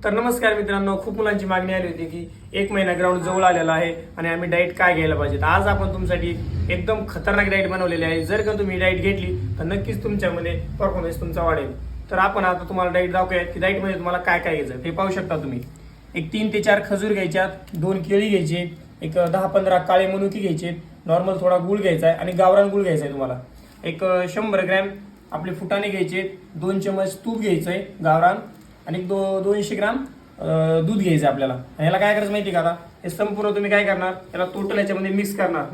तर नमस्कार मित्रांनो, खूप मुलांची मागणी आली होती की 1 महिना ग्राउंड जवळ आलेला आहे आणि आम्ही डाएट काय घ्यायला पाहिजे. आज आपण तुमच्यासाठी एकदम खतरनाक डाएट बनवलेली आहे. जर का तुम्ही डाएट घेतली तर नक्कीच तुमच्यामध्ये परफॉर्मन्स तुमचा वाढेल. तर आपण आता तुम्हाला डाएट दाखवूया की डाएटमध्ये तुम्हाला काय काय घ्यायचं हे पाहू शकता तुम्ही. एक 3 ते 4 खजूर घ्यायच्यात, 2 केळी घ्यायची, एक 10-15 काळे मनुके घ्यायचे, नॉर्मल थोडा गुळ घ्यायचा आहे आणि गावरान गुळ घ्यायचा आहे तुम्हाला. एक 100 ग्रॅम आपले फुटाणे घ्यायचे, 2 चमच तूप घ्यायचं आहे गावरान आणि 200 ग्राम दूध घ्यायचं आपल्याला. आणि याला काय करायचं माहिती का, आता हे संपूर्ण तुम्ही काय करणार, याला टोटल याच्यामध्ये मिक्स करणार.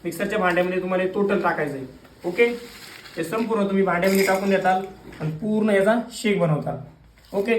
मिक्सरच्या भांड्यामध्ये तुम्हाला टोटल टाकायचं आहे. ओके, हे संपूर्ण तुम्ही भांड्यामध्ये टाकून देताल आणि पूर्ण याचा शेक बनवताल. ओके,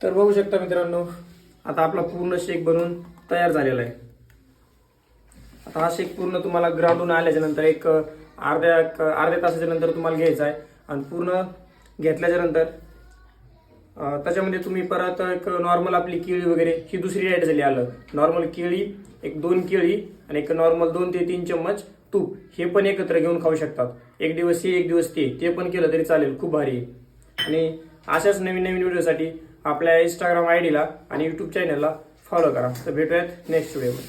तर बघू शकता मित्रांनो, आता आपला पूर्ण शेक बनवून तयार झालेला आहे. आता हा शेक पूर्ण तुम्हाला ग्राउंडून आल्याच्या नंतर एक अर्ध्या तासाच्या नंतर तुम्हाला घ्यायचा आहे. आणि पूर्ण घेतल्याच्या नंतर त्याच्यामध्ये तुम्ही परत एक नॉर्मल आपली केळी वगैरे ही दुसरी ॲड झाली. आलं नॉर्मल केळी, एक 2 केळी आणि एक नॉर्मल 2 ते 3 चम्मच तूप, हे पण एकत्र घेऊन खाऊ शकतात. एक दिवस हे एक दिवस ते पण केलं तरी चालेल, खूप भारी आहे. आणि अशाच नवीन नवीन व्हिडिओसाठी आपल्या इंस्टाग्राम आयडीला आणि यूट्यूब चॅनलला फॉलो करा. तर भेटूयात नेक्स्ट व्हिडिओमध्ये.